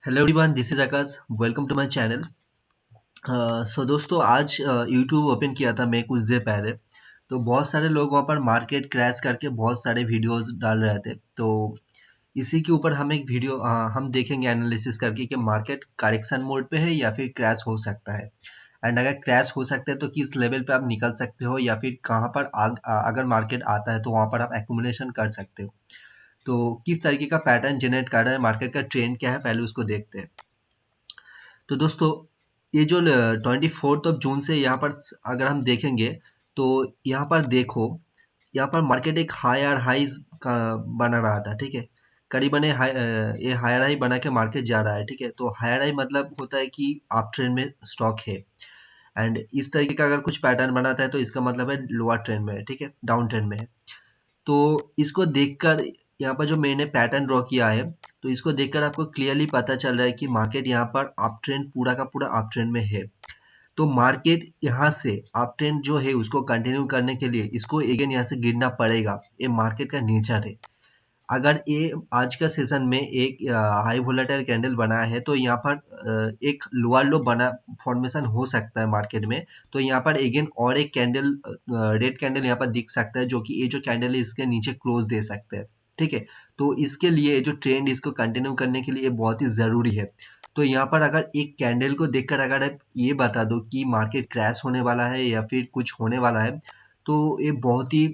Hello everyone, this is Aakash. Welcome to my channel. So दोस्तों, आज YouTube open किया था मैं कुछ देर पहले। तो बहुत सारे लोग वहाँ पर मार्केट क्रैश करके बहुत सारे वीडियोस डाल रहे थे। तो इसी के ऊपर हम एक वीडियो हम देखेंगे एनालिसिस करके कि मार्केट करेक्शन मोड पे है या फिर क्रैश हो सकता है। एंड अगर क्रैश हो सकता है तो किस लेवल पे आप निकल सकते हो, या फिर कहाँ पर अगर मार्केट आता है तो वहाँ पर आप एक्यूमुलेशन कर सकते हो। तो किस तरीके का पैटर्न जनरेट कर रहा है मार्केट का, ट्रेंड क्या है, पहले उसको देखते हैं। तो दोस्तों, ये जो 24 जून से यहाँ पर अगर हम देखेंगे तो यहाँ पर देखो, यहाँ पर मार्केट एक हायर हाइज का बना रहा था। ठीक है, करीबन ये हायर हाई बना के मार्केट जा रहा है। ठीक है, तो हायर हाई मतलब होता है कि आप ट्रेंड में स्टॉक है। एंड इस तरीके का अगर कुछ पैटर्न बनाता है तो इसका मतलब है लोअर ट्रेंड में है। ठीक है, डाउन ट्रेंड में है। तो इसको देखकर यहाँ पर जो मैंने पैटर्न ड्रॉ किया है, तो इसको देखकर आपको क्लियरली पता चल रहा है कि मार्केट यहाँ पर अप ट्रेंड, पूरा का पूरा अप ट्रेंड में है। तो मार्केट यहाँ से अप ट्रेंड जो है उसको कंटिन्यू करने के लिए इसको अगेन यहाँ से गिरना पड़ेगा। ये मार्केट का नेचर है। अगर ये आज का सेशन में एक हाई वोलेटाइल कैंडल बना है तो यहाँ पर एक लोअर लो बना फॉर्मेशन हो सकता है मार्केट में। तो यहाँ पर अगेन और एक कैंडल, रेड कैंडल यहाँ पर दिख सकता है, जो कि ये जो कैंडल है इसके नीचे क्लोज दे सकते हैं। ठीक है, तो इसके लिए जो ट्रेंड इसको कंटिन्यू करने के लिए बहुत ही ज़रूरी है। तो यहाँ पर अगर एक कैंडल को देखकर अगर आप ये बता दो कि मार्केट क्रैश होने वाला है या फिर कुछ होने वाला है, तो ये बहुत ही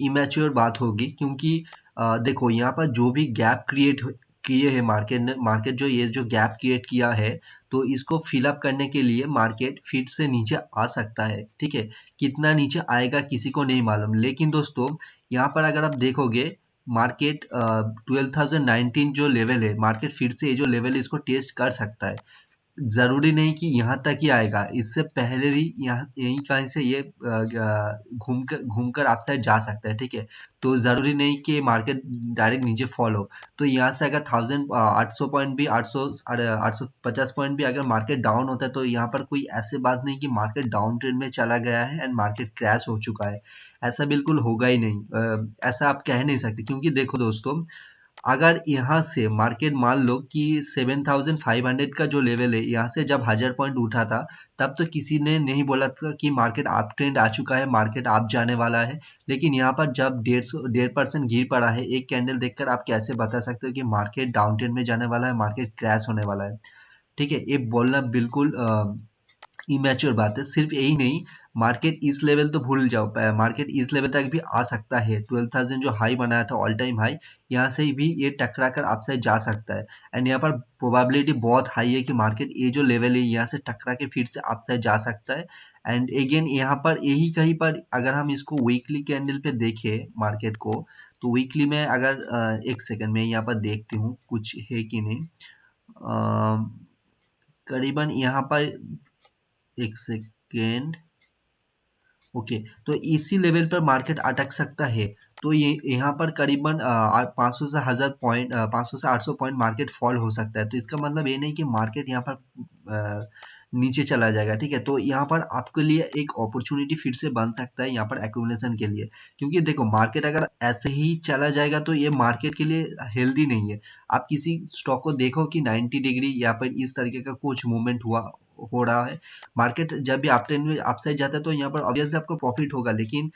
इमेच्योर बात होगी। क्योंकि देखो, यहाँ पर जो भी गैप क्रिएट किए हैं मार्केट ने, मार्केट जो ये जो गैप क्रिएट किया है, तो इसको फिल अप करने के लिए मार्केट फिर से नीचे आ सकता है। ठीक है, कितना नीचे आएगा किसी को नहीं मालूम। लेकिन दोस्तों, यहाँ पर अगर आप देखोगे, मार्केट 12,019 जो लेवल है, मार्केट फिर से ये जो लेवल है इसको टेस्ट कर सकता है। ज़रूरी नहीं कि यहाँ तक ही आएगा, इससे पहले भी यहाँ यहीं कहीं से ये घूमकर आप साइड जा सकता है। ठीक है, तो ज़रूरी नहीं कि मार्केट डायरेक्ट नीचे फॉल हो। तो यहाँ से अगर 1800 पॉइंट भी, 850 पॉइंट भी अगर मार्केट डाउन होता है, तो यहाँ पर कोई ऐसी बात नहीं कि मार्केट डाउन ट्रेंड में चला गया है एंड मार्केट क्रैश हो चुका है। ऐसा बिल्कुल होगा ही नहीं। ऐसा आप कह नहीं सकते, क्योंकि देखो दोस्तों, अगर यहाँ से मार्केट मान लो कि 7,500 का जो लेवल है, यहाँ से जब 1000 पॉइंट उठा था, तब तो किसी ने नहीं बोला था कि मार्केट अप ट्रेंड आ चुका है, मार्केट आप जाने वाला है। लेकिन यहाँ पर जब 1.5% गिर पड़ा है, एक कैंडल देखकर आप कैसे बता सकते हो कि मार्केट डाउन ट्रेंड में जाने वाला है, मार्केट क्रैश होने वाला है। ठीक है, ये बोलना बिल्कुल इमैच्योर बात है। सिर्फ यही नहीं, मार्केट इस लेवल तो भूल जाओ, मार्केट इस लेवल तक भी आ सकता है। 12,000 जो हाई बनाया था, ऑल टाइम हाई, यहाँ से भी ये टकरा कर अपसाइड जा सकता है। एंड यहाँ पर प्रोबेबिलिटी बहुत हाई है कि मार्केट ये जो लेवल है यहाँ से टकरा के फिर से अपसाइड जा सकता है। एंड अगेन यहाँ पर यही कहीं पर अगर हम इसको वीकली कैंडल पे देखें मार्केट को, तो वीकली में अगर एक सेकंड में यहाँ पर देखती हूँ कुछ है कि नहीं। करीबन यहाँ पर एक सेकेंड। ओके, तो इसी लेवल पर मार्केट अटक सकता है। तो ये यहाँ पर करीबन 500 से 1000 पॉइंट, 500 से 800 पॉइंट मार्केट फॉल हो सकता है। तो इसका मतलब ये नहीं कि मार्केट यहाँ पर नीचे चला जाएगा। ठीक है, तो यहाँ पर आपके लिए एक अपॉर्चुनिटी फिर से बन सकता है यहाँ पर एक्यूमुलेशन के लिए। क्योंकि देखो, मार्केट अगर ऐसे ही चला जाएगा तो ये मार्केट के लिए हेल्दी नहीं है। आप किसी स्टॉक को देखो कि 90 डिग्री या फिर इस तरीके का कुछ मूवमेंट हो रहा है। मार्केट जब भी अप ट्रेंड में अपसाइड जाता है तो यहाँ पर ऑब्वियसली आपको प्रॉफिट होगा। लेकिन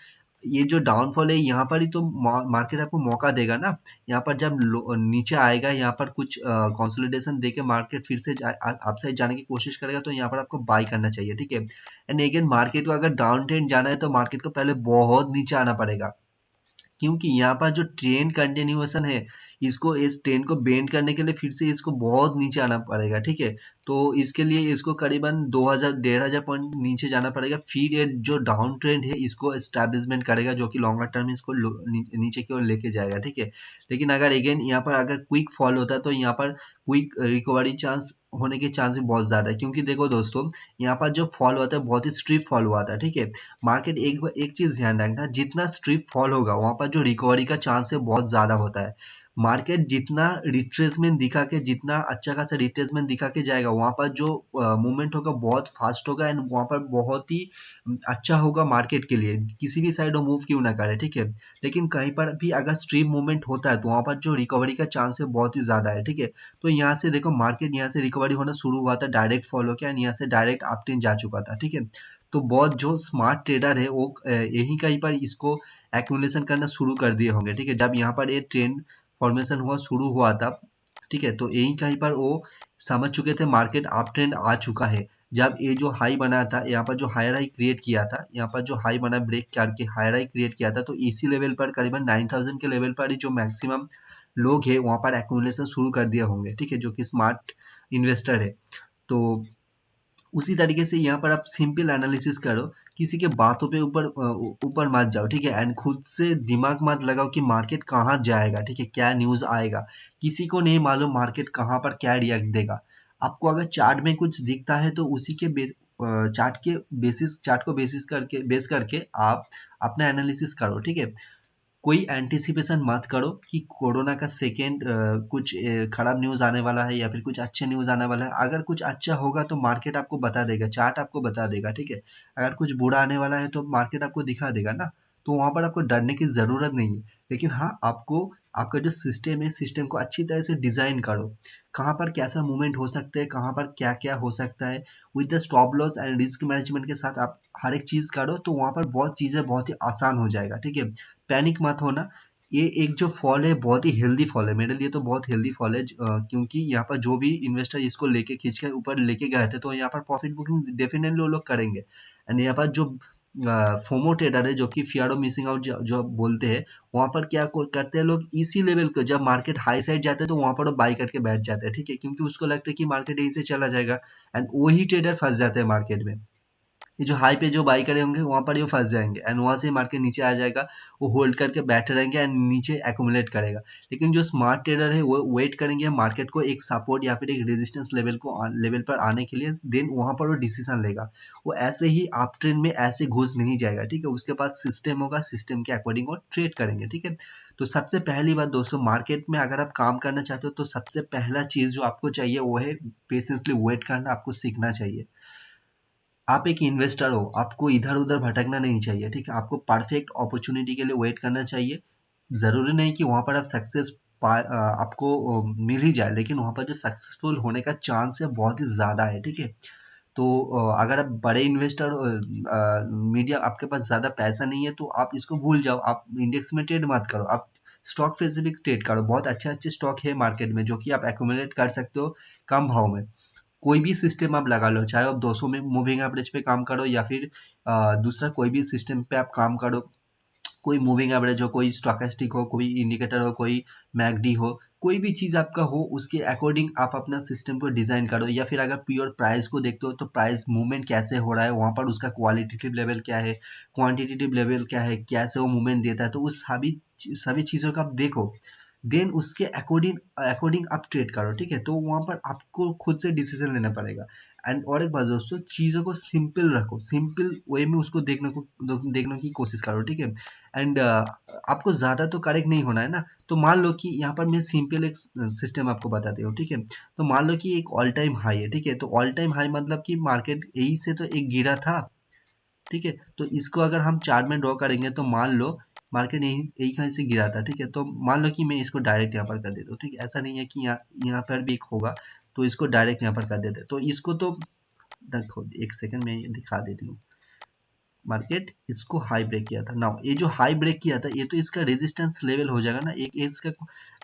ये जो डाउनफॉल है यहाँ पर ही तो मार्केट आपको मौका देगा ना। यहाँ पर जब नीचे आएगा, यहाँ पर कुछ कंसोलिडेशन देके मार्केट फिर से अपसाइड जाने की कोशिश करेगा, तो यहाँ पर आपको बाई करना चाहिए। ठीक है, एंड अगेन मार्केट को अगर डाउन ट्रेंड जाना है तो मार्केट को पहले बहुत नीचे आना पड़ेगा। क्योंकि यहाँ पर जो ट्रेन कंटिन्यूएशन है, इसको इस ट्रेन को बेंड करने के लिए फिर से इसको बहुत नीचे आना पड़ेगा। ठीक है, तो इसके लिए इसको करीबन 2000 1500 पॉइंट नीचे जाना पड़ेगा। फिर ये जो डाउन ट्रेंड है इसको एस्टैब्लिशमेंट करेगा, जो कि लॉन्गर टर्म में इसको नीचे की ओर लेके जाएगा। ठीक है, लेकिन अगर अगेन यहाँ पर अगर क्विक फॉल होता है तो यहाँ पर क्विक रिकवरी चांस होने के चांस भी बहुत ज़्यादा है। क्योंकि देखो दोस्तों, यहाँ पर जो फॉल होता है बहुत ही स्ट्रिप फॉल हुआ था। ठीक है, मार्केट एक चीज ध्यान रखना, जितना स्ट्रिप फॉल होगा वहां पर जो रिकवरी का चांस है बहुत ज्यादा होता है। मार्केट जितना रिट्रेसमेंट दिखा के, जितना अच्छा खासा रिट्रेसमेंट दिखा के जाएगा, वहां पर जो मूवमेंट होगा बहुत फास्ट होगा एंड वहां पर बहुत ही अच्छा होगा मार्केट के लिए, किसी भी साइड वो मूव क्यों ना करे, ठीक है। लेकिन कहीं पर भी अगर स्ट्रीम मूवमेंट होता है तो वहां पर जो रिकवरी का चांस है बहुत ही ज्यादा है, ठीक है। तो यहाँ से देखो मार्केट यहाँ से रिकवरी होना शुरू हुआ था, डायरेक्ट फॉलो किया एंड यहाँ से डायरेक्ट अप ट्रेंड जा चुका था, ठीक है। तो बहुत जो स्मार्ट ट्रेडर है वो यही कहीं पर इसको एक्यूमुलेशन करना शुरू कर दिए होंगे, ठीक है। जब यहाँ पर ये ट्रेंड फॉर्मेशन हुआ शुरू हुआ था, ठीक है, तो यही कहीं पर वो समझ चुके थे मार्केट अप ट्रेंड आ चुका है। जब ये जो हाई बना था, यहाँ पर जो हायर हाई क्रिएट किया था, यहाँ पर जो हाई बना ब्रेक करके हायर हाई क्रिएट किया था, तो इसी लेवल पर करीबन 9000 के लेवल पर ही जो मैक्सिमम लोग हैं वहां पर एक्यूमुलेशन शुरू कर दिए होंगे, ठीक है, जो कि स्मार्ट इन्वेस्टर है। तो उसी तरीके से यहाँ पर आप सिंपल एनालिसिस करो, किसी के बातों पे ऊपर ऊपर मत जाओ, ठीक है। एंड खुद से दिमाग मत लगाओ कि मार्केट कहाँ जाएगा, ठीक है, क्या न्यूज आएगा। किसी को नहीं मालूम मार्केट कहाँ पर क्या रिएक्ट देगा। आपको अगर चार्ट में कुछ दिखता है तो उसी के चार्ट को बेस करके आप अपना एनालिसिस करो, ठीक है। कोई एंटिसिपेशन मत करो कि कोरोना का सेकेंड कुछ खराब न्यूज़ आने वाला है या फिर कुछ अच्छे न्यूज़ आने वाला है। अगर कुछ अच्छा होगा तो मार्केट आपको बता देगा, चार्ट आपको बता देगा, ठीक है। अगर कुछ बुरा आने वाला है तो मार्केट आपको दिखा देगा ना। तो वहां पर आपको डरने की ज़रूरत नहीं है। लेकिन हाँ, आपको आपका जो सिस्टम है, सिस्टम को अच्छी तरह से डिज़ाइन करो। कहाँ पर कैसा मूवमेंट हो सकता है, कहाँ पर क्या क्या हो सकता है, with the stop loss and risk management के साथ आप हर एक चीज़ करो, तो वहां पर बहुत चीज़ें बहुत ही आसान हो जाएगा, ठीक है। पैनिक मत होना। ये एक जो फॉल है बहुत ही हेल्दी फॉल है, मेरे लिए तो बहुत हेल्दी फॉल है, क्योंकि यहाँ पर जो भी इन्वेस्टर इसको लेके खींच के ऊपर लेके गए थे तो यहाँ पर प्रॉफिट बुकिंग डेफिनेटली वो लोग करेंगे। एंड यहाँ पर जो फोमो ट्रेडर है, जो कि फियर ऑफ मिसिंग आउट जो बोलते हैं, वहां पर क्या करते हैं लोग, इसी लेवल को जब मार्केट हाई साइड जाते हैं तो वहां पर वो बाई करके बैठ जाते हैं, ठीक है, क्योंकि उसको लगता है कि मार्केट यहीं से चला जाएगा। एंड वही ट्रेडर फंस जाते हैं मार्केट में। ये जो हाई पे जो बाई करे होंगे वहां पर ये फंस जाएंगे एंड वहां से मार्केट नीचे आ जाएगा। वो होल्ड करके बैठे रहेंगे एंड नीचे एक्यूमुलेट करेगा। लेकिन जो स्मार्ट ट्रेडर है वो वेट करेंगे मार्केट को एक सपोर्ट या फिर एक रेजिस्टेंस लेवल पर आने के लिए, देन वहां पर वो डिसीजन लेगा। वो ऐसे ही आप ट्रेंड में ऐसे घुस नहीं जाएगा, ठीक है। उसके बाद सिस्टम होगा, सिस्टम के अकॉर्डिंग वो ट्रेड करेंगे, ठीक है। तो सबसे पहली बात दोस्तों, मार्केट में अगर आप काम करना चाहते हो तो सबसे पहला चीज जो आपको चाहिए वो है पेशेंसली वेट करना, आपको सीखना चाहिए। आप एक इन्वेस्टर हो, आपको इधर उधर भटकना नहीं चाहिए, ठीक है। आपको परफेक्ट अपॉर्चुनिटी के लिए वेट करना चाहिए। जरूरी नहीं कि वहां पर आप आपको मिल ही जाए, लेकिन वहां पर जो सक्सेसफुल होने का चांस है बहुत ही ज्यादा है, ठीक है। तो अगर आप बड़े इन्वेस्टर, मीडिया आपके पास ज्यादा पैसा नहीं है तो आप इसको भूल जाओ, आप इंडेक्स में ट्रेड मत करो, आप स्टॉक स्पेसिफिक ट्रेड करो। बहुत अच्छे अच्छे स्टॉक है मार्केट में जो कि आप एक्यूमुलेट कर सकते हो कम भाव में। कोई भी सिस्टम आप लगा लो, चाहे आप 200 में मूविंग एवरेज पे काम करो या फिर दूसरा कोई भी सिस्टम पे आप काम करो। कोई मूविंग एवरेज हो, कोई स्टोकेस्टिक हो, कोई इंडिकेटर हो, कोई मैकडी हो, कोई भी चीज आपका हो उसके अकॉर्डिंग आप अपना सिस्टम को डिजाइन करो। या फिर अगर प्योर प्राइस को देखते हो तो प्राइस मूवमेंट कैसे हो रहा है, वहां पर उसका क्वालिटेटिव लेवल क्या है, क्वांटिटेटिव लेवल क्या है, कैसे वो मूवमेंट देता है, तो उस सभी चीजों का आप देखो। देन उसके अकॉर्डिंग अकॉर्डिंग आप ट्रेड करो, ठीक है। तो वहां पर आपको खुद से डिसीजन लेना पड़ेगा। एंड और एक बात दोस्तों, चीजों को सिंपल रखो, सिंपल वे में उसको देखने की कोशिश करो, ठीक है। एंड आपको ज्यादा तो करेक्ट नहीं होना है ना। तो मान लो कि यहाँ पर मैं सिंपल एक सिस्टम आपको बताती हूँ, ठीक है। तो मान लो कि एक ऑल टाइम हाई है, ठीक है। तो ऑल टाइम हाई मतलब कि मार्केट यही से तो एक गिरा था, ठीक है। तो इसको अगर हम चार्ट में ड्रॉ करेंगे तो मान लो मार्केट यही यही कहीं से गिरा था, ठीक है। तो मान लो कि मैं इसको डायरेक्ट यहाँ पर कर देता हूँ, ठीक है। ऐसा नहीं है कि यहाँ यहाँ पर भी एक होगा, तो इसको डायरेक्ट यहाँ पर कर देते हैं। तो इसको तो देखो, एक सेकंड में ये दिखा देती हूँ। मार्केट इसको हाई ब्रेक किया था ना, ये जो हाई ब्रेक किया था ये तो इसका रेजिस्टेंस लेवल हो जाएगा ना, एक इसका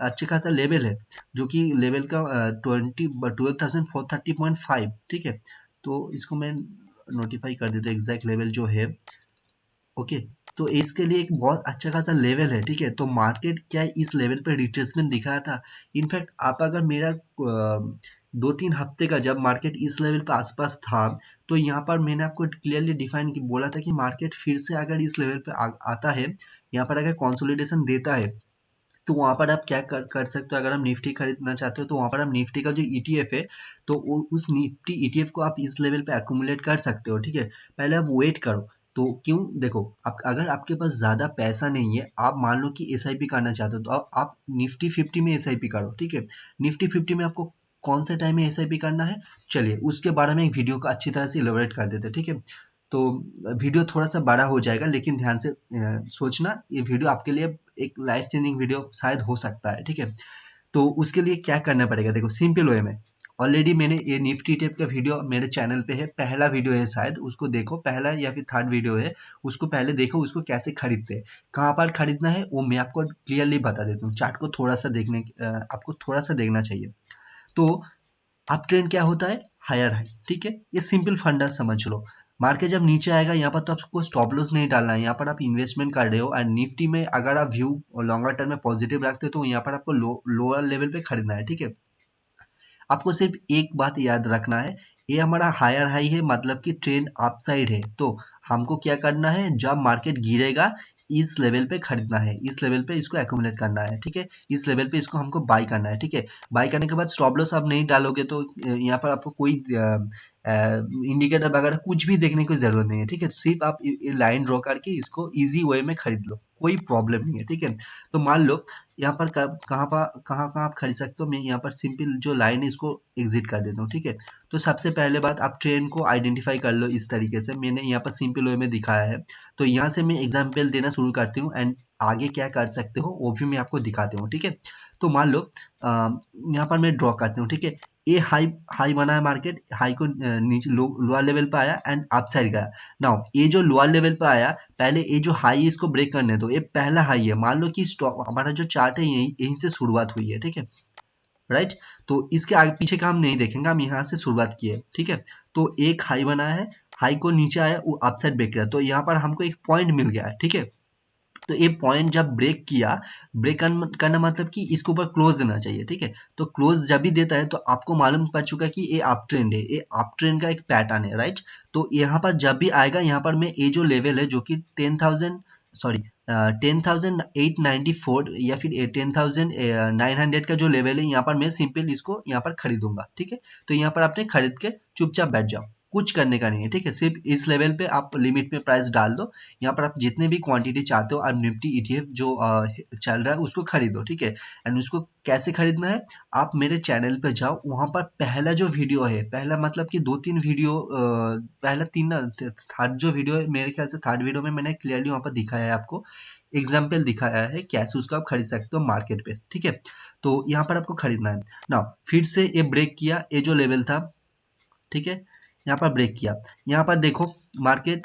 अच्छे खासा लेवल है, जो कि लेवल का 12,430.5, ठीक है। तो इसको मैं नोटिफाई कर देता हूँ एग्जैक्ट लेवल जो है, ओके। तो इसके लिए एक बहुत अच्छा खासा लेवल है, ठीक है। तो मार्केट क्या इस लेवल पे रिट्रेसमेंट दिखाया था। इनफैक्ट आप अगर मेरा 2-3 हफ्ते का, जब मार्केट इस लेवल पे आसपास था, तो यहाँ पर मैंने आपको क्लियरली डिफाइन की बोला था कि मार्केट फिर से अगर इस लेवल पे आता है, यहाँ पर अगर कंसोलिडेशन देता है, तो वहां पर आप क्या कर सकते हो। अगर हम निफ्टी खरीदना चाहते हो तो वहां पर हम निफ्टी का जो ईटीएफ है, तो उस निफ्टी ईटीएफ को आप इस लेवल पे अक्यूमुलेट कर सकते हो, ठीक है। पहले आप वेट करो, तो क्यों, देखो अगर आपके पास ज़्यादा पैसा नहीं है, आप मान लो कि एसआईपी करना चाहते हो, तो आप निफ्टी 50 में एसआईपी करो, ठीक है। निफ्टी 50 में आपको कौन से टाइम में एसआईपी करना है, चलिए उसके बारे में एक वीडियो को अच्छी तरह से इलेबोरेट कर देते हैं, ठीक है। तो वीडियो थोड़ा सा बड़ा हो जाएगा, लेकिन ध्यान से सोचना, ये वीडियो आपके लिए एक लाइफ चेंजिंग वीडियो शायद हो सकता है, ठीक है। तो उसके लिए क्या करना पड़ेगा, देखो सिंपल वे में, ऑलरेडी मैंने ये निफ्टी टेप का वीडियो मेरे चैनल पे है, पहला वीडियो है शायद, उसको देखो, पहला या फिर थर्ड वीडियो है, उसको पहले देखो, उसको कैसे खरीदते हैं, कहाँ पर खरीदना है वो मैं आपको क्लियरली बता देता हूँ। चार्ट को थोड़ा सा आपको थोड़ा सा देखना चाहिए। तो अप ट्रेंड क्या होता है, हायर हाई, ठीक है, ये सिंपल फंडा समझ लो। मार्केट जब नीचे आएगा, यहाँ पर तो आपको स्टॉप लॉस नहीं डालना है, यहाँ पर आप इन्वेस्टमेंट कर रहे हो, और निफ्टी में अगर आप व्यू लॉन्गर टर्म में पॉजिटिव रखते हो, तो यहाँ पर आपको लोअर लेवल पे खरीदना है, ठीक है। आपको सिर्फ एक बात याद रखना है, ये हमारा हायर हाई है, मतलब कि ट्रेंड अपसाइड है, तो हमको क्या करना है, जब मार्केट गिरेगा इस लेवल पे खरीदना है, इस लेवल पे इसको एक्यूमुलेट करना है, ठीक है, इस लेवल पे इसको हमको बाई करना है, ठीक है। बाई करने के बाद स्टॉप लॉस आप नहीं डालोगे, तो यहाँ पर आपको कोई इंडिकेटर वगैरह कुछ भी देखने की जरूरत नहीं है, ठीक है। सिर्फ आप लाइन ड्रॉ करके इसको इजी वे में खरीद लो, कोई प्रॉब्लम नहीं है, ठीक है। तो मान लो यहाँ पर कहाँ पर कहाँ कहाँ आप खरीद सकते हो, मैं यहाँ पर सिंपल जो लाइन है इसको एग्जिट कर देता हूँ, ठीक है। तो सबसे पहले बात, आप ट्रेंड को आइडेंटिफाई कर लो, इस तरीके से मैंने यहाँ पर सिंपल वे में दिखाया है। तो यहाँ से मैं एग्जाम्पल देना शुरू करती हूँ, एंड आगे क्या कर सकते हो वो भी मैं आपको दिखाती हूँ, ठीक है। तो मान लो यहाँ पर मैं ड्रॉ करती हूँ, ठीक है। ये हाई हाई बना है, मार्केट हाई को नीचे लोअर लेवल पे आया एंड अपसाइड गया। नाउ ये जो लोअर लेवल पे आया, पहले ये जो हाई है इसको ब्रेक करने दो, ये पहला हाई है, मान लो कि स्टॉक हमारा जो चार्ट है यहीं यहीं से शुरुआत हुई है, ठीक है, राइट। तो इसके आगे पीछे का हम नहीं देखेंगे, हम यहाँ से शुरुआत किए, ठीक है। तो एक हाई बना है, हाई को नीचे आया, वो अपसाइड ब्रेक किया, तो यहाँ पर हमको एक पॉइंट मिल गया है, ठीक है। तो ये पॉइंट जब ब्रेक किया, ब्रेक करना मतलब कि इसके ऊपर क्लोज देना चाहिए, ठीक है। तो क्लोज जब भी देता है, तो आपको मालूम पड़ चुका है कि ये अप ट्रेंड है, ये अप ट्रेंड का एक पैटर्न है, राइट। तो यहाँ पर जब भी आएगा, यहाँ पर मैं ये जो लेवल है जो कि 10,000 सॉरी 10,894 या फिर 10,900 का जो लेवल है, यहाँ पर मैं सिंपल इसको यहाँ पर खरीदूंगा, ठीक है। तो यहाँ पर आपने खरीद के चुपचाप बैठ जाओ, कुछ करने का नहीं है, ठीक है। सिर्फ इस लेवल पे आप लिमिट में प्राइस डाल दो, यहाँ पर आप जितने भी क्वांटिटी चाहते हो, आप निफ्टी ईटीएफ जो चल रहा है उसको खरीदो, ठीक है। एंड उसको कैसे खरीदना है, आप मेरे चैनल पे जाओ, वहां पर पहला जो वीडियो है, पहला मतलब कि 2-3 वीडियो, पहला तीन ना, थर्ड जो वीडियो है, मेरे ख्याल से थर्ड वीडियो में मैंने क्लियरली वहां पर दिखाया है आपको, एग्जाम्पल दिखाया है कैसे उसको आप खरीद सकते हो मार्केट पे, ठीक है। तो यहाँ पर आपको खरीदना है ना। फिर से ये ब्रेक किया, ये जो लेवल था, ठीक है, यहाँ पर ब्रेक किया, यहाँ पर देखो मार्केट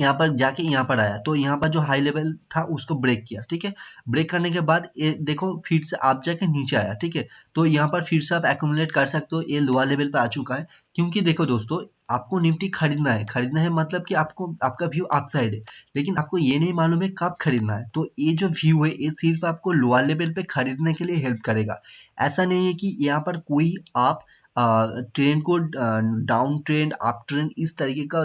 यहाँ पर जाके यहाँ पर आया, तो यहाँ पर जो हाई लेवल था उसको ब्रेक किया, ठीक है। ब्रेक करने के बाद ये देखो फिर से आप जाके नीचे आया, ठीक है। तो यहाँ पर फिर से आप एक्यूमुलेट कर सकते हो, ये लोअर लेवल पे आ चुका है। क्योंकि देखो दोस्तों, आपको निफ्टी खरीदना है मतलब कि आपको आपका व्यू अपसाइड है, लेकिन आपको ये नहीं मालूम है कब खरीदना है। तो ये जो व्यू है, ये सिर्फ आपको लोअर लेवल पे खरीदने के लिए हेल्प करेगा। ऐसा नहीं है कि यहाँ पर कोई आप ट्रेंड को डाउन ट्रेंड अप ट्रेंड इस तरीके का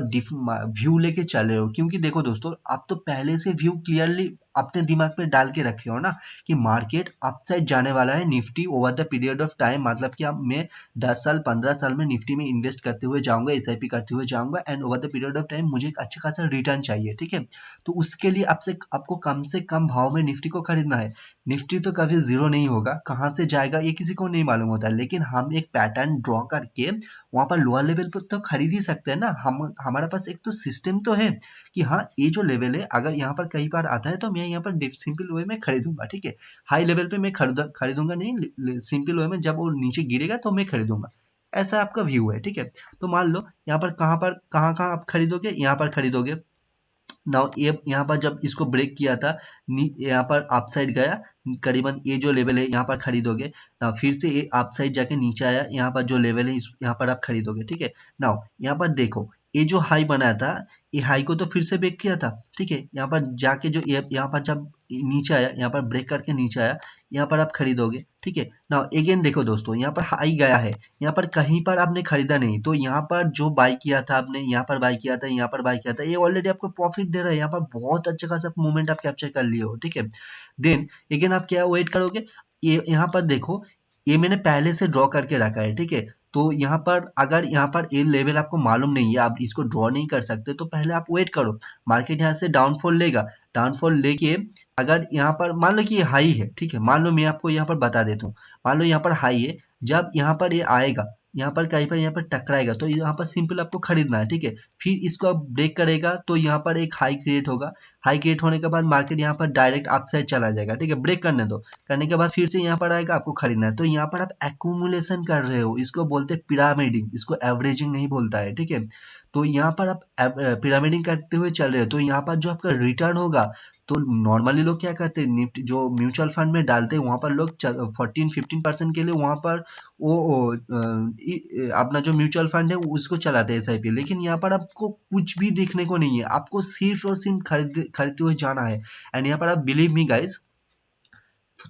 व्यू लेके चल रहे हो। क्योंकि देखो दोस्तों, आप तो पहले से व्यू क्लियरली अपने दिमाग पे डाल के रखे हो ना, कि मार्केट अपसाइड जाने वाला है, Nifty over the period of time, मतलब कि अब मैं 10 साल 15 साल में निफ्टी में इन्वेस्ट करते हुए जाऊंगा, एसआईपी करते हुए जाऊंगा, and over the period of time मुझे एक अच्छा खासा रिटर्न चाहिए, ठीक है। तो उसके लिए आपसे आपको कम से कम भाव में निफ्टी को खरीदना है। निफ्टी तो कभी जीरो नहीं होगा, कहाँ से जाएगा ये किसी को नहीं मालूम होता, लेकिन हम एक पैटर्न ड्रॉ करके वहां पर लोअर लेवल पर तो खरीद ही सकते हैं ना। हम हमारे पास एक तो सिस्टम तो है कि हाँ, ये जो लेवल है अगर यहाँ पर कई बार आता है, तो मैं यहाँ पर सिंपल वे में खरीदूंगा, ठीक है। हाई लेवल पे मैं खरीदूंगा नहीं, सिंपल वे में जब वो नीचे गिरेगा तो मैं खरीदूंगा। ऐसा आपका व्यू है, ठीक है। तो मान लो यहाँ पर कहाँ कहाँ आप खरीदोगे, यहाँ पर खरीदोगे। नाउ ये यहाँ पर जब इसको ब्रेक किया था, यहाँ पर अपसाइड गया, करीबन ये जो लेवल है यहाँ पर खरीदोगे। नाउ फिर से ये अपसाइड जाके नीचे आया, यहाँ पर जो लेवल है यहाँ पर आप खरीदोगे, ठीक है। नाउ यहाँ पर देखो, ये जो हाई बनाया था, ये हाई को तो फिर से ब्रेक किया था, ठीक है। यहाँ पर जाके जो यहाँ पर जब नीचे आया, यहाँ पर ब्रेक करके नीचे आया, यहाँ पर आप खरीदोगे, ठीक है। नाउ अगेन देखो दोस्तों, यहाँ पर हाई गया है, यहाँ पर कहीं पर आपने खरीदा नहीं, तो यहाँ पर जो बाई किया था आपने, यहाँ पर बाई किया था, यहाँ पर बाई किया था, ये ऑलरेडी आपको प्रॉफिट दे रहा है, यहाँ पर बहुत अच्छा खासा मूवमेंट आप कैप्चर कर लिए हो, ठीक है। देन अगेन आप क्या वेट करोगे, ये यहाँ पर देखो, ये मैंने पहले से ड्रॉ करके रखा है, ठीक है। तो यहाँ पर अगर यहाँ पर ये लेवल आपको मालूम नहीं है, आप इसको ड्रॉ नहीं कर सकते, तो पहले आप वेट करो। मार्केट यहाँ से डाउनफॉल लेगा, डाउनफॉल लेके अगर यहाँ पर मान लो कि ये हाई है, ठीक है, मान लो मैं आपको यहाँ पर बता देता हूँ, मान लो यहाँ पर हाई है, जब यहाँ पर ये आएगा, यहाँ पर कहीं पर यहाँ पर टकराएगा, तो यहाँ पर सिंपल आपको खरीदना है, ठीक है। फिर इसको आप ब्रेक करेगा तो यहाँ पर एक हाई क्रिएट होगा, हाई क्रिएट होने के बाद मार्केट यहाँ पर डायरेक्ट अपसाइड चला जाएगा, ठीक है, ब्रेक करने दो, करने के बाद फिर से यहाँ पर आएगा, आपको खरीदना है। तो यहाँ पर आप एक्यूमुलेशन कर रहे हो, इसको बोलते हैं पिरामिडिंग, इसको एवरेजिंग नहीं बोलता है, ठीक है। तो यहाँ पर आप पिरामिडिंग करते हुए चल रहे हो, तो यहाँ पर जो आपका रिटर्न होगा, तो नॉर्मली लोग क्या करते हैं, निफ्टी जो म्यूचुअल फंड में डालते हैं, वहां पर लोग 14-15% के लिए वहां पर अपना जो म्यूचुअल फंड है उसको चलाते हैं, SIP। लेकिन यहाँ पर आपको कुछ भी देखने को नहीं है, आपको सिर्फ और सिर्फ खरीदते हुए जाना है। एंड यहाँ पर आप बिलीव मी गाइज,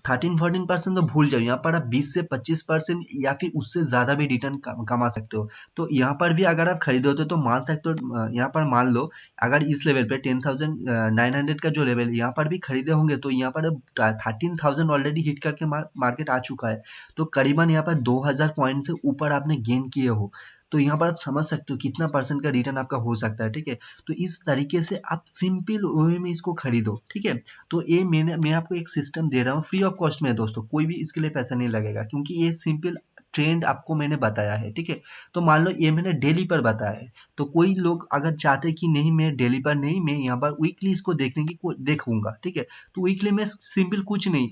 13-14% तो भूल जाओ, यहाँ पर आप 20 से 25% या फिर उससे ज्यादा भी रिटर्न कमा सकते हो। तो यहाँ पर भी अगर आप खरीदे होते तो मान सकते हो, यहाँ पर मान लो अगर इस लेवल पे 10,900 का जो लेवल यहाँ पर भी खरीदे होंगे, तो यहाँ पर 13,000 ऑलरेडी हिट करके मार्केट आ चुका है। तो करीबन यहाँ पर 2,000 पॉइंट से ऊपर आपने गेन किए हो, तो यहाँ पर आप समझ सकते हो कितना % का रिटर्न आपका हो सकता है, ठीक है। तो इस तरीके से आप सिंपल वे में इसको खरीदो, ठीक है। तो ये मैं आपको एक सिस्टम दे रहा हूँ फ्री ऑफ कॉस्ट में दोस्तों, कोई भी इसके लिए पैसा नहीं लगेगा, क्योंकि ये सिंपल ट्रेंड आपको मैंने बताया है, ठीक है। तो मान लो ये मैंने डेली पर बताया है, तो कोई लोग अगर चाहते कि नहीं मैं डेली पर नहीं, मैं यहाँ पर वीकली इसको देखने की देखूंगा, ठीक है। तो वीकली में सिंपल कुछ नहीं,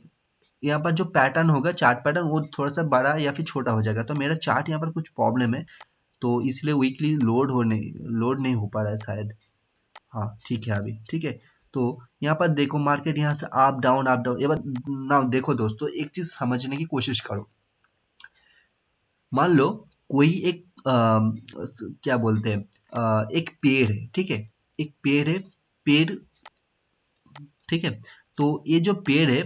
यहाँ पर जो पैटर्न होगा, चार्ट पैटर्न, वो थोड़ा सा बड़ा या फिर छोटा हो जाएगा। तो मेरा चार्ट यहाँ पर कुछ प्रॉब्लम है, तो इसलिए वीकली लोड नहीं हो पा रहा है शायद। हाँ ठीक है, अभी ठीक है। तो यहाँ पर देखो मार्केट यहाँ से अप डाउन अप डाउन, ये बात ना देखो दोस्तों, एक चीज समझने की कोशिश करो। मान लो कोई एक क्या बोलते हैं, एक पेड़ है, ठीक है, एक पेड़ है, पेड़, ठीक है। तो ये जो पेड़ है,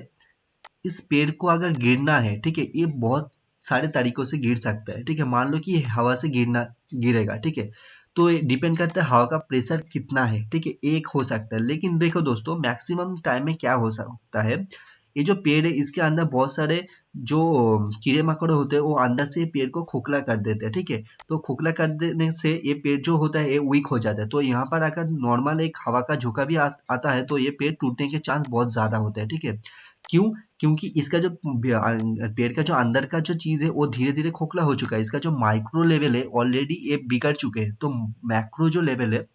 इस पेड़ को अगर गिरना है, ठीक है, ये बहुत सारे तरीकों से गिर सकता है, ठीक है। मान लो कि ये हवा से गिरेगा, ठीक है। तो ये डिपेंड करता है हवा का प्रेशर कितना है, ठीक है, एक हो सकता है। लेकिन देखो दोस्तों, मैक्सिमम टाइम में क्या हो सकता है, ये जो पेड़ है इसके अंदर बहुत सारे जो कीड़े मकोड़े होते हैं, वो अंदर से पेड़ को खोखला कर देते हैं, ठीक है। तो खोखला कर देने से ये पेड़ जो होता है ये वीक हो जाता है। तो यहाँ पर अगर नॉर्मल एक हवा का झोंका भी आता है, तो ये पेड़ टूटने के चांस बहुत ज्यादा होते हैं, ठीक है। क्यों? क्योंकि इसका जो पेड़ का जो अंदर का जो चीज है वो धीरे धीरे खोखला हो चुका है, इसका जो माइक्रो लेवल है ऑलरेडी ये बिगड़ चुके हैं। तो मैक्रो जो लेवल है,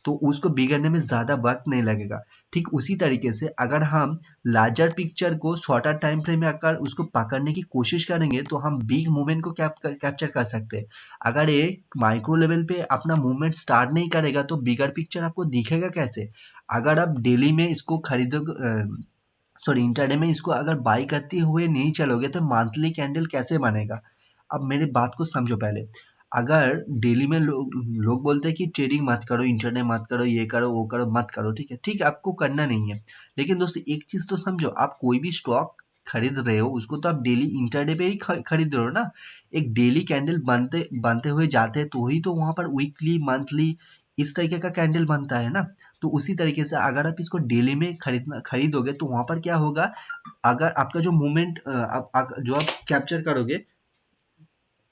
तो उसको बिगड़ने में ज्यादा वक्त नहीं लगेगा। ठीक उसी तरीके से अगर हम लार्जर पिक्चर को शॉर्टर टाइम फ्रेम में अगर उसको पकड़ने की कोशिश करेंगे, तो हम बिग मूवमेंट को कैप्चर कर सकते हैं। अगर ये माइक्रो लेवल पे अपना मूवमेंट स्टार्ट नहीं करेगा, तो बिगर पिक्चर आपको दिखेगा कैसे? अगर आप डेली में इसको खरीदो, सॉरी इंटरडे में इसको अगर बाई करते हुए नहीं चलोगे, तो मंथली कैंडल कैसे बनेगा? अब मेरी बात को समझो पहले। अगर डेली में लोग बोलते हैं कि ट्रेडिंग मत करो, इंटरडे मत करो, ये करो वो करो, मत करो, ठीक है, ठीक है, आपको करना नहीं है। लेकिन दोस्तों एक चीज तो समझो, आप कोई भी स्टॉक खरीद रहे हो उसको तो आप डेली इंटरडे पे ही खरीद रहे हो ना। एक डेली कैंडल बनते बनते हुए जाते हैं, तो ही तो वहां पर वीकली मंथली इस तरीके का कैंडल बनता है ना। तो उसी तरीके से अगर आप इसको डेली में खरीदोगे, तो वहां पर क्या होगा, अगर आपका जो मूवमेंट जो आप कैप्चर करोगे,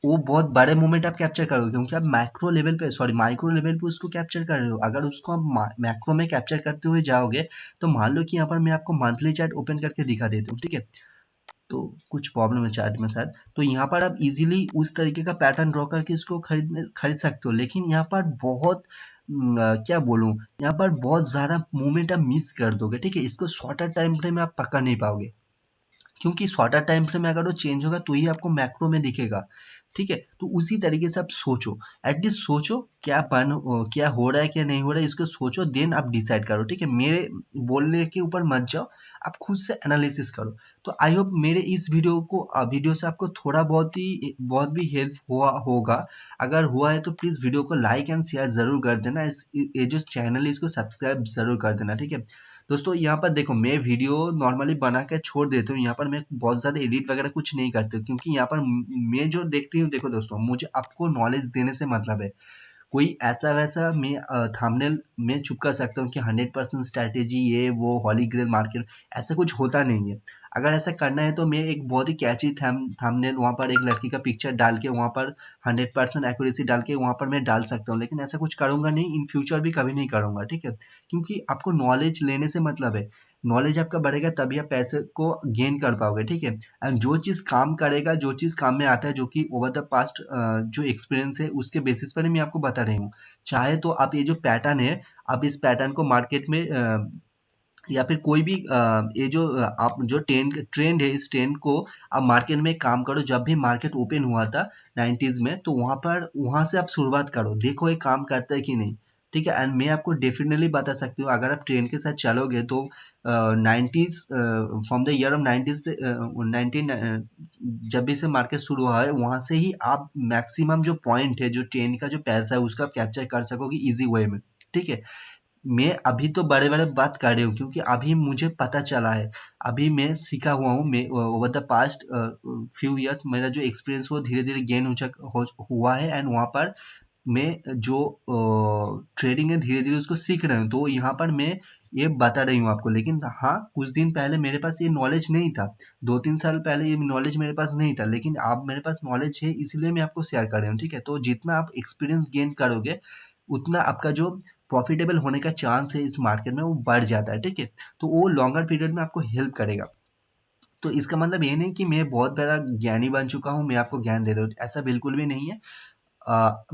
वो बहुत बड़े मूवमेंट आप कैप्चर करोगे, क्योंकि आप मैक्रो लेवल पे, सॉरी माइक्रो लेवल पे उसको कैप्चर कर रहे हो। अगर उसको आप मैक्रो में कैप्चर करते हुए जाओगे, तो मान लो कि यहाँ पर मैं आपको मंथली चार्ट ओपन करके दिखा देता हूँ, ठीक है। तो कुछ प्रॉब्लम है चार्ट में शायद। तो यहाँ पर आप इजीली उस तरीके का पैटर्न ड्रॉ करके इसको खरीद सकते हो। लेकिन यहाँ पर बहुत क्या बोलूँ, यहाँ पर बहुत ज़्यादा मूवमेंट आप मिस कर दोगे, ठीक है। इसको शॉर्टर टाइम फ्रेम में आप पकड़ नहीं पाओगे, क्योंकि शॉर्टर टाइम फ्रेम में अगर वो चेंज होगा तो ही आपको मैक्रो में दिखेगा, ठीक है। तो उसी तरीके से आप सोचो, एटलीस्ट सोचो क्या हो रहा है क्या नहीं हो रहा है, इसको सोचो, देन आप डिसाइड करो, ठीक है। मेरे बोलने के ऊपर मत जाओ, आप खुद से एनालिसिस करो। तो आई होप मेरे इस वीडियो से आपको थोड़ा बहुत भी हेल्प हुआ होगा। अगर हुआ है तो प्लीज वीडियो को लाइक एंड शेयर जरूर कर देना, ये जो चैनल है इसको सब्सक्राइब जरूर कर देना, ठीक है। दोस्तों यहाँ पर देखो, मैं वीडियो नॉर्मली बना के छोड़ देता हूँ, यहाँ पर मैं बहुत ज़्यादा एडिट वगैरह कुछ नहीं करती हूँ, क्योंकि यहाँ पर मैं जो देखती हूँ, देखो दोस्तों, मुझे आपको नॉलेज देने से मतलब है। कोई ऐसा वैसा मैं थंबनेल में चुपका सकता हूँ कि 100% स्ट्रैटेजी ये वो हॉली ग्रेल मार्केट, ऐसा कुछ होता नहीं है। अगर ऐसा करना है तो मैं एक बहुत ही कैची थंबनेल वहाँ पर एक लड़की का पिक्चर डाल के वहाँ पर 100% एक्यूरेसी डाल के वहाँ पर मैं डाल सकता हूँ, लेकिन ऐसा कुछ करूँगा नहीं, इन फ्यूचर भी कभी नहीं करूँगा, ठीक है। क्योंकि आपको नॉलेज लेने से मतलब है, नॉलेज आपका बढ़ेगा तभी आप पैसे को गेन कर पाओगे, ठीक है। एंड जो चीज़ काम करेगा, जो चीज़ काम में आता है, जो कि ओवर द पास्ट जो एक्सपीरियंस है उसके बेसिस पर ही मैं आपको बता रही हूँ। चाहे तो आप ये जो पैटर्न है, आप इस पैटर्न को मार्केट में या फिर कोई भी ये जो आप जो ट्रेंड ट्रेंड है, इस ट्रेंड को आप मार्केट में काम करो। जब भी मार्केट ओपन हुआ था 90s में, तो वहां से आप शुरुआत करो, देखो ये काम करता है कि नहीं, ठीक है। एंड मैं आपको डेफिनेटली बता सकती हूँ, अगर आप ट्रेंड के साथ चलोगे तो 90s, from the year of 90s से 19 जब भी से मार्केट शुरू हुआ है, वहां से ही आप मैक्सिमम जो पॉइंट है, जो ट्रेंड का जो पैसा है, उसका आप कैप्चर कर सकोगे इजी वे में, ठीक है। मैं अभी तो बड़े-बड़े बात कर रही हूँ क्योंकि अभी मुझे पता चला है। अभी मैं सीखा हुआ हूँ, मैं over the past few years मेरा जो एक्सपीरियंस वो धीरे-धीरे गेन हुआ है। एंड वहाँ पर मैं जो ट्रेडिंग है धीरे-धीरे उसको सीख रहा हूँ। तो यहाँ पर मैं ये बता रही हूँ आपको। लेकिन हाँ, कुछ दिन पहले मेरे पास ये नॉलेज नहीं था। 2-3 साल पहले ये नॉलेज मेरे पास नहीं था। लेकिन अब मेरे पास नॉलेज है, इसलिए मैं आपको शेयर कर रही हूँ, ठीक है? तो जितना आप एक्सपीरियंस गेन करोगे, उतना आपका जो प्रॉफिटेबल होने का चांस है इस मार्केट में वो बढ़ जाता है, ठीक है। तो वो लॉन्गर पीरियड में आपको हेल्प करेगा। तो इसका मतलब ये नहीं कि मैं बहुत बड़ा ज्ञानी बन चुका हूँ, मैं आपको ज्ञान दे रहा हूँ, ऐसा बिल्कुल भी नहीं है।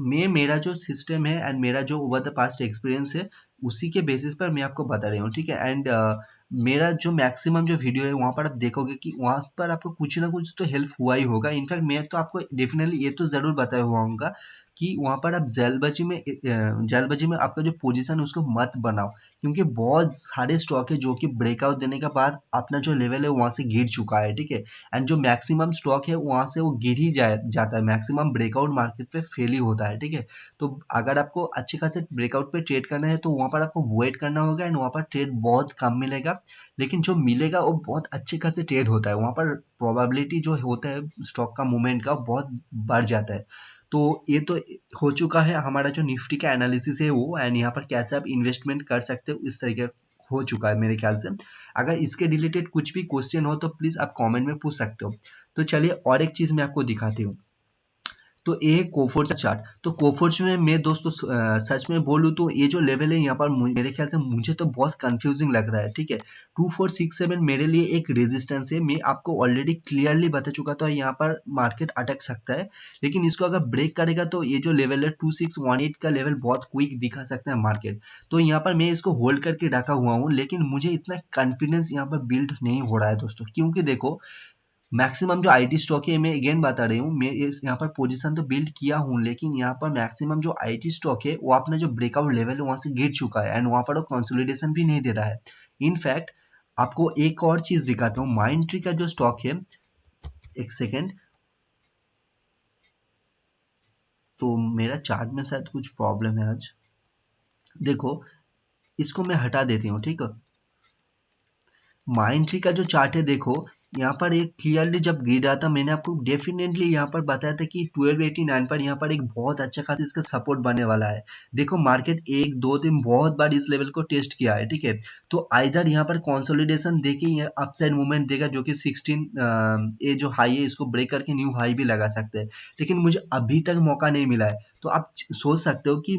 मैं मेरा जो सिस्टम है एंड मेरा जो ओवर द पास्ट एक्सपीरियंस है, उसी के बेसिस पर मैं आपको बता रही हूँ, ठीक है। एंड मेरा जो मैक्सिमम जो वीडियो है वहाँ पर आप देखोगे कि वहाँ पर आपको कुछ ना कुछ तो हेल्प हुआ ही होगा। इनफैक्ट मैं तो आपको डेफिनेटली ये तो ज़रूर बताया हुआ होगा कि वहाँ पर आप जल्दबाजी में आपका जो पोजीशन है उसको मत बनाओ, क्योंकि बहुत सारे स्टॉक है जो कि ब्रेकआउट देने के बाद अपना जो लेवल है वहाँ से गिर चुका है, ठीक है। एंड जो मैक्सिमम स्टॉक है वहाँ से वो गिर ही जाता है, मैक्सिमम ब्रेकआउट मार्केट पे फेल ही होता है, ठीक है। तो अगर आपको अच्छे खासे ब्रेकआउट पे ट्रेड करना है तो वहाँ पर आपको वेट करना होगा एंड वहाँ पर ट्रेड बहुत कम मिलेगा, लेकिन जो मिलेगा वो बहुत अच्छे खासे ट्रेड होता है। वहाँ पर प्रोबेबिलिटी जो होता है स्टॉक का मूवमेंट का बहुत बढ़ जाता है। तो ये तो हो चुका है हमारा जो निफ्टी का एनालिसिस है वो, एंड यहाँ पर कैसे आप इन्वेस्टमेंट कर सकते हो इस तरीके हो चुका है मेरे ख्याल से। अगर इसके रिलेटेड कुछ भी क्वेश्चन हो तो प्लीज़ आप कमेंट में पूछ सकते हो। तो चलिए और एक चीज़ मैं आपको दिखाती हूँ। तो ये है कोफोर्ज का चार्ट। तो कोफोर्ज में मैं दोस्तों सच में बोलूँ तो ये जो लेवल है यहाँ पर मेरे ख्याल से मुझे तो बहुत कंफ्यूजिंग लग रहा है, ठीक है। 2467 मेरे लिए एक रेजिस्टेंस है, मैं आपको ऑलरेडी क्लियरली बता चुका था यहाँ पर मार्केट अटक सकता है, लेकिन इसको अगर ब्रेक करेगा तो ये जो लेवल है 2618 का लेवल बहुत क्विक दिखा सकता है मार्केट। तो यहाँ पर मैं इसको होल्ड करके रखा हुआ हूँ, लेकिन मुझे इतना कॉन्फिडेंस यहाँ पर बिल्ड नहीं हो रहा है दोस्तों, क्योंकि देखो मैक्सिमम जो आईटी स्टॉक है, मैं अगेन बता रही हूँ, मैं इस यहाँ पर पोजीशन तो बिल्ड किया हूँ, लेकिन यहाँ पर मैक्सिमम जो आईटी स्टॉक है वो अपना जो ब्रेकआउट लेवल है वहां से गिर चुका है एंड वहां पर वो कंसोलिडेशन भी नहीं दे रहा है। इनफैक्ट आपको एक और चीज दिखाता हूँ, माइंड ट्री का जो स्टॉक है, एक सेकेंड। तो मेरा चार्ट में शायद कुछ प्रॉब्लम है आज, देखो इसको मैं हटा देती हूँ, ठीक है। माइंड ट्री का जो चार्ट है देखो, यहाँ पर एक क्लियरली जब गिरा था मैंने आपको डेफिनेटली यहाँ पर बताया था कि 1289 पर यहाँ पर एक बहुत अच्छा खासा इसका सपोर्ट बनने वाला है। देखो मार्केट एक दो दिन बहुत बार इस लेवल को टेस्ट किया है, ठीक है। तो आइदर यहाँ पर कंसोलिडेशन देके ये अपसाइड मूवमेंट देगा जो कि 16 ये जो हाई है इसको ब्रेक करके न्यू हाई भी लगा सकते हैं, लेकिन मुझे अभी तक मौका नहीं मिला है। तो आप सोच सकते हो कि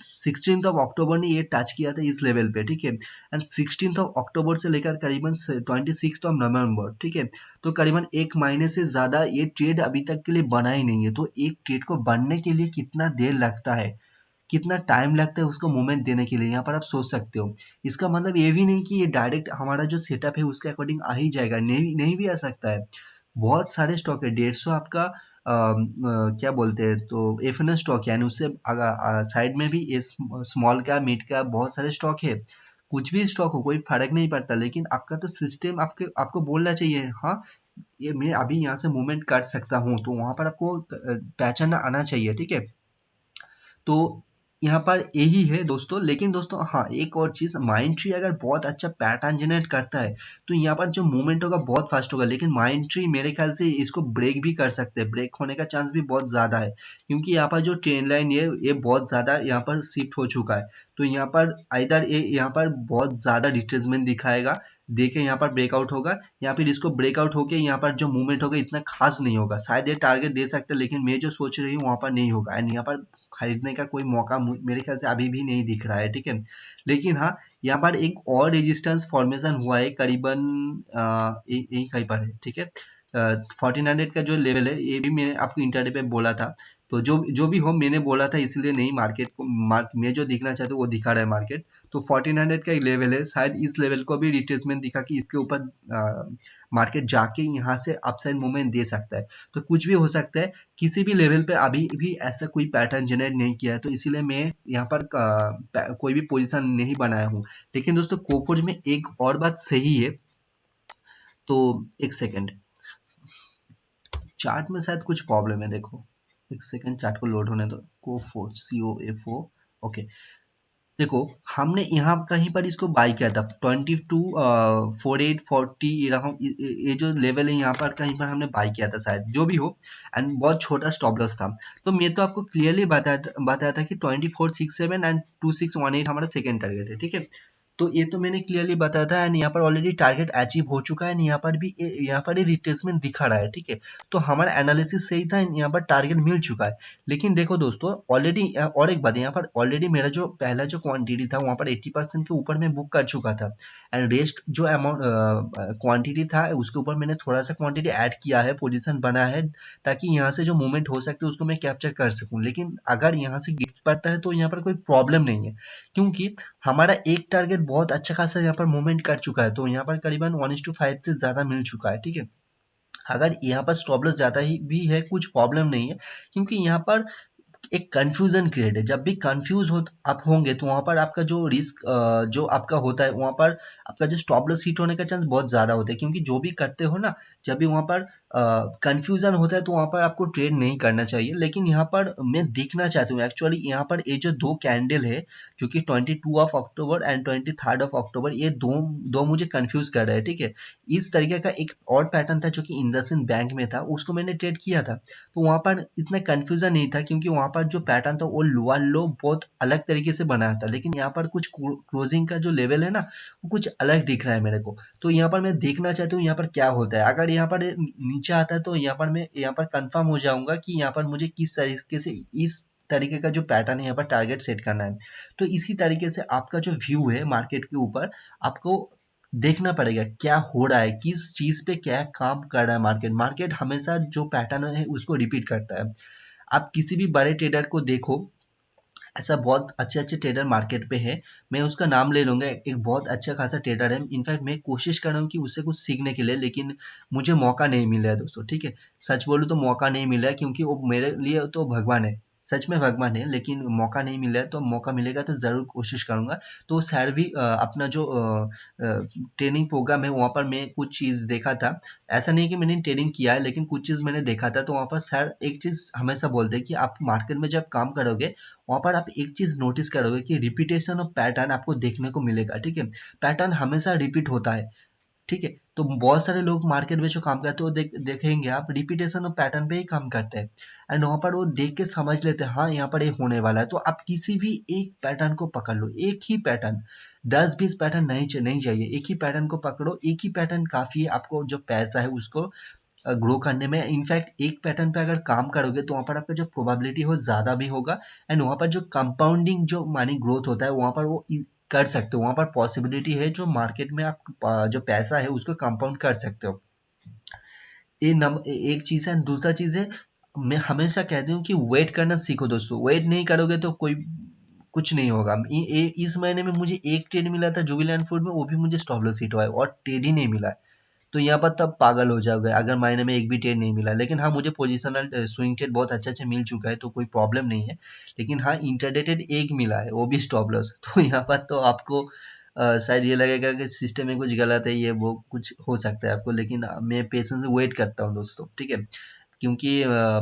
16 ऑफ अक्टूबर ने ये टच किया था इस लेवल पे, ठीक है। एंड 16 ऑफ अक्टूबर से लेकर करीबन 26 ऑफ नवंबर, ठीक है। तो करीबन एक महीने से ज़्यादा ये ट्रेड अभी तक के लिए बना ही नहीं है। तो एक ट्रेड को बनने के लिए कितना देर लगता है, कितना टाइम लगता है उसको मूवमेंट देने के लिए, यहाँ पर आप सोच सकते हो। इसका मतलब ये भी नहीं कि ये डायरेक्ट हमारा जो सेटअप है उसके अकॉर्डिंग आ ही जाएगा, नहीं नहीं भी आ सकता है। बहुत सारे स्टॉक है, 150 आपका क्या बोलते हैं तो एफ एन स्टॉक है, यानी उससे साइड में भी स्मॉल का मिड का बहुत सारे स्टॉक है। कुछ भी स्टॉक हो कोई फर्क नहीं पड़ता, लेकिन आपका तो सिस्टम आपको बोलना चाहिए, हाँ ये मैं अभी यहाँ से मूवमेंट कर सकता हूँ, तो वहां पर आपको पहचान आना चाहिए, ठीक है। तो यहाँ पर यही है दोस्तों। लेकिन दोस्तों हाँ, एक और चीज़, माइंड ट्री अगर बहुत अच्छा पैटर्न जनरेट करता है तो यहाँ पर जो मूवमेंट होगा बहुत फास्ट होगा। लेकिन माइंड ट्री मेरे ख्याल से इसको ब्रेक भी कर सकते हैं, ब्रेक होने का चांस भी बहुत ज़्यादा है, क्योंकि यहाँ पर जो ट्रेन लाइन ये बहुत ज़्यादा यहाँ पर शिफ्ट हो चुका है। तो यहाँ पर आइदर ये यहाँ पर बहुत ज़्यादा डिट्रेसमेंट दिखाएगा, देखे यहाँ पर ब्रेकआउट होगा, या फिर इसको ब्रेकआउट होके यहाँ पर जो मूवमेंट होगा इतना खास नहीं होगा। शायद ये टारगेट दे सकते हैं, लेकिन मैं जो सोच रही हूँ वहाँ पर नहीं होगा, एंड यहाँ पर खरीदने का कोई मौका मेरे ख्याल से अभी भी नहीं दिख रहा है, ठीक है। लेकिन हाँ, यहाँ पर एक और रेजिस्टेंस फॉर्मेशन हुआ है करीबन यही कहीं पर है, ठीक है। 1400 का जो लेवल है ये भी मैंने आपको इंटरडे पे बोला था। तो जो जो भी हो, मैंने बोला था इसलिए नहीं, मार्केट को मैं जो दिखना चाहता हूँ वो दिखा रहा है मार्केट। तो 1400 का एक लेवल है, शायद इस लेवल को भी रिट्रेसमेंट दिखा कि इसके ऊपर मार्केट जाके यहाँ से अपसाइड मूवमेंट दे सकता है। तो कुछ भी हो सकता है, किसी भी लेवल पे अभी भी ऐसा कोई पैटर्न जनरेट नहीं किया है, तो इसीलिए मैं यहाँ पर कोई भी पोजीशन नहीं बनाया हूँ। लेकिन दोस्तों कोफोर्ज में एक और बात सही है। तो एक सेकेंड, चार्ट में शायद कुछ प्रॉब्लम है, देखो एक सेकेंड, चार्ट को लोड होने दो। Coforge, COFO, okay. देखो, हमने यहाँ कहीं पर इसको बाई किया था 22 4840, ये जो लेवल है यहाँ पर कहीं पर हमने बाई किया था शायद, जो भी हो। एंड बहुत छोटा स्टॉप लॉस था। तो मैं तो आपको क्लियरली बताया था कि 2467 एंड 2618 हमारा सेकेंड टारगेट है, ठीक है। तो ये तो मैंने क्लियरली बताया था, एंड यहाँ पर ऑलरेडी टारगेट अचीव हो चुका है, एंड यहाँ पर भी यहाँ पर रिट्रेसमेंट दिखा रहा है, ठीक है। तो हमारा एनालिसिस सही था, यहाँ पर टारगेट मिल चुका है। लेकिन देखो दोस्तों, ऑलरेडी और एक बात, यहाँ पर ऑलरेडी मेरा जो पहला जो क्वांटिटी था वहाँ पर 80% के ऊपर मैं बुक कर चुका था, एंड रेस्ट जो अमाउंट क्वांटिटी था उसके ऊपर मैंने थोड़ा सा क्वांटिटी ऐड किया है, पोजीशन बना है, ताकि यहाँ से जो मूवमेंट हो सकते है उसको मैं कैप्चर कर सकूँ। लेकिन अगर यहाँ से गिर पड़ता है तो यहाँ पर कोई प्रॉब्लम नहीं है, क्योंकि हमारा एक टारगेट बहुत अच्छा खासा यहाँ पर मूवमेंट कर चुका है। तो यहाँ पर करीबन 1:5 से ज़्यादा मिल चुका है, ठीक है। अगर यहाँ पर स्टॉप लॉस ज़्यादा ही भी है, कुछ प्रॉब्लम नहीं है, क्योंकि यहाँ पर एक कंफ्यूजन क्रिएट है। जब भी कंफ्यूज हो आप होंगे तो वहाँ पर आपका जो रिस्क जो आपका होता है, वहाँ पर आपका जो स्टॉप लॉस हिट होने का चांस बहुत ज़्यादा होता है, क्योंकि जो भी करते हो ना, जब भी वहाँ पर कंफ्यूजन होता है तो वहाँ पर आपको ट्रेड नहीं करना चाहिए। लेकिन यहाँ पर मैं देखना चाहती हूँ एक्चुअली, यहाँ पर ये जो दो कैंडल है, जो कि 22 अक्टूबर एंड 23 अक्टूबर, ये दो दो मुझे कंफ्यूज कर रहे हैं, ठीक है। इस तरीके का एक और पैटर्न था जो कि इंडसइंड बैंक में था, उसको मैंने ट्रेड किया था। तो वहाँ पर इतना कन्फ्यूज़न नहीं था, क्योंकि वहाँ पर जो पैटर्न था वो लोअर लो बहुत अलग तरीके से बनाया था। लेकिन यहाँ पर कुछ क्लोजिंग का जो लेवल है ना, वो कुछ अलग दिख रहा है मेरे को। तो यहाँ पर मैं देखना चाहता हूँ यहाँ पर क्या होता है। अगर यहाँ पर नीचे आता है तो यहाँ पर मैं यहाँ पर कंफर्म हो जाऊंगा कि यहाँ पर मुझे किस तरीके से इस तरीके का जो पैटर्न है यहाँ पर टारगेट सेट करना है। तो इसी तरीके से आपका जो व्यू है मार्केट के ऊपर, आपको देखना पड़ेगा क्या हो रहा है, किस चीज पे क्या काम कर रहा है मार्केट। मार्केट हमेशा जो पैटर्न है उसको रिपीट करता है। आप किसी भी बड़े ट्रेडर को देखो, ऐसा बहुत अच्छे अच्छे ट्रेडर मार्केट पे है, मैं उसका नाम ले लूंगा, एक बहुत अच्छा खासा ट्रेडर है। इनफैक्ट मैं कोशिश कर रहा हूँ कि उससे कुछ सीखने के लिए, लेकिन मुझे मौका नहीं मिल रहा है दोस्तों, ठीक है। सच बोलूँ तो मौका नहीं मिल रहा है, क्योंकि वो मेरे लिए तो भगवान है, सच में भगवान है। लेकिन मौका नहीं मिल रहा है, तो मौका मिलेगा तो ज़रूर कोशिश करूंगा। तो सर भी अपना जो ट्रेनिंग प्रोग्राम है वहाँ पर मैं कुछ चीज़ देखा था। ऐसा नहीं है कि मैंने ट्रेनिंग किया है, लेकिन कुछ चीज़ मैंने देखा था। तो वहाँ पर सर एक चीज़ हमेशा बोलते हैं कि आप मार्केट में जब काम करोगे, वहाँ पर आप एक चीज़ नोटिस करोगे कि रिपीटेशन ऑफ पैटर्न आपको देखने को मिलेगा, ठीक है। पैटर्न हमेशा रिपीट होता है, ठीक है। तो बहुत सारे लोग मार्केट में जो काम करते हैं वो देखेंगे आप, रिपीटेशन ऑफ पैटर्न पे ही काम करते हैं, एंड वहाँ पर वो देख के समझ लेते हैं हाँ यहाँ पर ये होने वाला है। तो आप किसी भी एक पैटर्न को पकड़ लो, एक ही पैटर्न, 10-20 पैटर्न नहीं चाहिए, एक ही पैटर्न को पकड़ो, एक ही पैटर्न काफ़ी है आपको जो पैसा है उसको ग्रो करने में। इनफैक्ट एक पैटर्न पे अगर काम करोगे तो वहाँ पर आपका जो प्रोबेबिलिटी हो ज़्यादा भी होगा, एंड वहाँ पर जो कंपाउंडिंग जो मनी ग्रोथ होता है वहाँ पर वो कर सकते हो। वहाँ पर पॉसिबिलिटी है जो मार्केट में आप जो पैसा है उसको कंपाउंड कर सकते हो। एक चीज़ है। दूसरा चीज़ है, मैं हमेशा कहती हूँ कि वेट करना सीखो दोस्तों। वेट नहीं करोगे तो कोई कुछ नहीं होगा। इस महीने में मुझे एक ट्रेड मिला था जुबिलैंड फूड में, वो भी मुझे स्टॉप लॉस हिट हुआ है, और ट्रेड ही नहीं मिला है। तो यहाँ पर तब पागल हो जाओगे अगर महीने में एक भी ट्रेड नहीं मिला। लेकिन हाँ, मुझे पोजिशनल स्विंग ट्रेड बहुत अच्छे अच्छे मिल चुका है, तो कोई प्रॉब्लम नहीं है। लेकिन हाँ, इंट्राडे ट्रेड एक मिला है, वो भी स्टॉप लॉस। तो यहाँ पर तो आपको शायद ये लगेगा कि सिस्टम में कुछ गलत है, ये वो कुछ हो सकता है आपको। लेकिन मैं पेशेंस से वेट करता हूँ दोस्तों, ठीक है। क्योंकि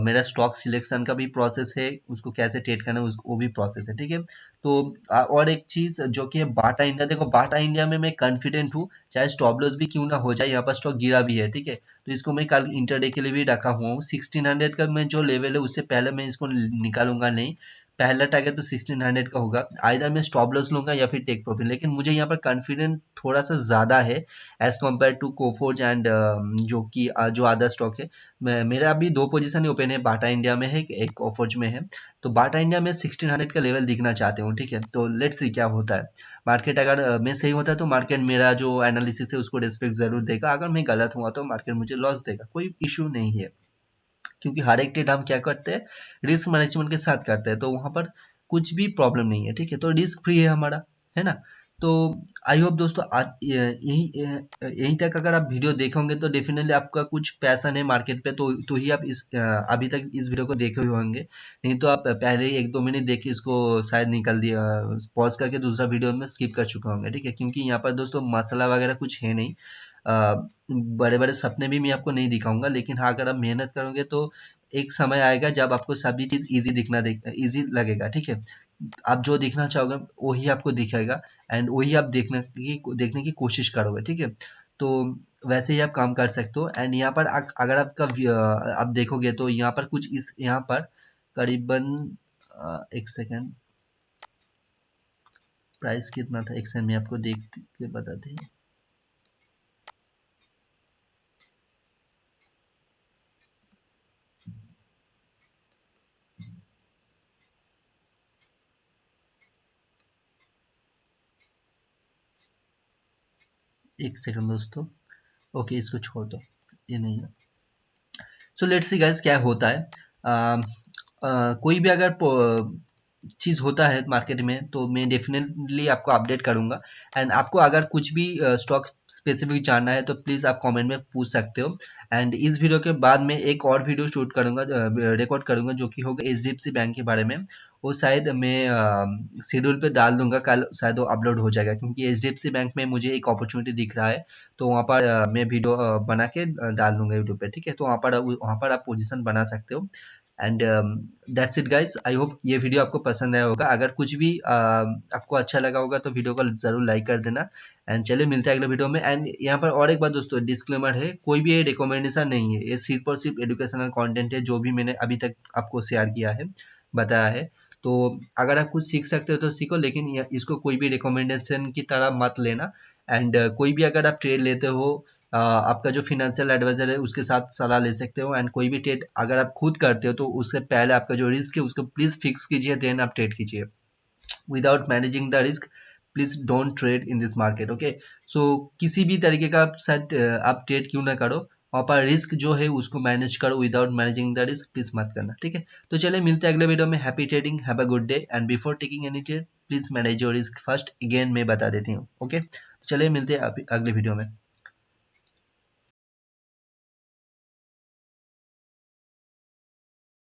मेरा स्टॉक सिलेक्शन का भी प्रोसेस है, उसको कैसे ट्रेड करना है उसको वो भी प्रोसेस है, ठीक है। तो और एक चीज जो कि है बाटा इंडिया, देखो बाटा इंडिया में मैं कॉन्फिडेंट हूँ, चाहे स्टॉप लॉस भी क्यों ना हो जाए, यहाँ पर स्टॉक गिरा भी है, ठीक है। तो इसको मैं कल इंटरडे के लिए भी रखा हुआ हूँ। 1600 का मैं जो लेवल है उससे पहले मैं इसको निकालूंगा नहीं। पहला टारगेट तो 1600 का होगा, आइदर मैं स्टॉप लॉस लूंगा या फिर टेक प्रॉफिट। लेकिन मुझे यहाँ पर कॉन्फिडेंट थोड़ा सा ज्यादा है as compare to Coforge and जो कि जो अदर स्टॉक है। मेरा अभी दो पोजीशन ओपन है, बाटा इंडिया में है, एक कोफोर्ज में है। तो बाटा इंडिया में 1600 का लेवल दिखना चाहते हूँ, ठीक है। तो लेट्स सी क्या होता है। मार्केट अगर मैं सही होता है तो मार्केट मेरा जो एनालिसिस है उसको रिस्पेक्ट जरूर देगा, अगर मैं गलत हुआ तो मार्केट मुझे लॉस देगा, कोई इशू नहीं है। क्योंकि हर एक ट्रेड हम क्या करते हैं, रिस्क मैनेजमेंट के साथ करते हैं, तो वहां पर कुछ भी प्रॉब्लम नहीं है, ठीक है। तो रिस्क फ्री है हमारा, है ना। तो आई होप दोस्तों आज यहीं तक अगर आप वीडियो देखोगे तो डेफिनेटली आपका कुछ पैसन है मार्केट पे, तो ही आप इस अभी तक इस वीडियो को देखे हुए होंगे। नहीं तो आप पहले ही 1-2 मिनट देख के इसको शायद निकल दिया, पॉज करके दूसरा वीडियो में स्किप कर चुके होंगे, ठीक है। क्योंकि यहाँ पर दोस्तों मसला वगैरह कुछ है नहीं। बड़े बड़े सपने भी मैं आपको नहीं दिखाऊंगा, लेकिन हाँ अगर आप मेहनत करोगे तो एक समय आएगा जब आपको सभी चीज इजी लगेगा, ठीक है। आप जो देखना चाहोगे वही आपको दिखेगा, एंड वही आप देखने की कोशिश करोगे, ठीक है। तो वैसे ही आप काम कर सकते हो। एंड यहाँ पर अगर आप देखोगे तो यहाँ पर कुछ इस यहाँ पर करीबन एक सेकेंड, प्राइस कितना था, एक सेकंड में आपको देख के बताते हैं। एक सेकंड दोस्तों, ओके इसको छोड़ दो, ये नहीं है। सो लेट्स सी गाइस क्या होता है। कोई भी अगर चीज होता है मार्केट में तो मैं डेफिनेटली आपको अपडेट करूंगा। एंड आपको अगर कुछ भी स्टॉक स्पेसिफिक जानना है तो प्लीज आप कमेंट में पूछ सकते हो। एंड इस वीडियो के बाद में एक और वीडियो शूट करूंगा, रिकॉर्ड करूंगा, जो कि होगा एचडीएफसी बैंक के बारे में। वो शायद मैं शेड्यूल पे डाल दूंगा, कल शायद वो अपलोड हो जाएगा, क्योंकि एचडीएफसी बैंक में मुझे एक अपॉर्चुनिटी दिख रहा है। तो वहाँ पर मैं वीडियो बना के डाल दूंगा यूट्यूब पे, ठीक है। तो वहाँ पर आप पोजीशन बना सकते हो। And that's it guys, I hope ये वीडियो आपको पसंद आया होगा। अगर कुछ भी आपको अच्छा लगा होगा तो वीडियो को जरूर लाइक कर देना। एंड चलिए मिलते हैं अगले वीडियो में। एंड यहाँ पर और एक बात दोस्तों, डिस्क्लेमर है, कोई भी ये रिकमेंडेशन नहीं है, ये सिर्फ और सिर्फ एजुकेशनल कंटेंट है जो भी मैंने अभी तक आपको शेयर किया है, बताया है। तो अगर आप कुछ सीख सकते हो तो सीखो, लेकिन इसको कोई भी रिकमेंडेशन की तरह मत लेना। एंड कोई भी अगर आप ट्रेड लेते हो, आपका जो फिनेंशियल एडवाइजर है उसके साथ सलाह ले सकते हो। एंड कोई भी ट्रेड अगर आप खुद करते हो तो उससे पहले आपका जो रिस्क है उसको प्लीज फिक्स कीजिए, देन आप ट्रेड कीजिए। Without managing the risk please don't trade in this market, okay. So किसी भी तरीके का आप ट्रेड क्यों ना करो, वहाँ पर रिस्क जो है उसको मैनेज करो, without managing the risk please मत करना, ठीक है। तो चलिए मिलते हैं अगले वीडियो में। Happy trading, have a good day. And before taking any trade please manage your risk first, again मैं बता देती हूँ, ओके। चलिए मिलते हैं अगले वीडियो में।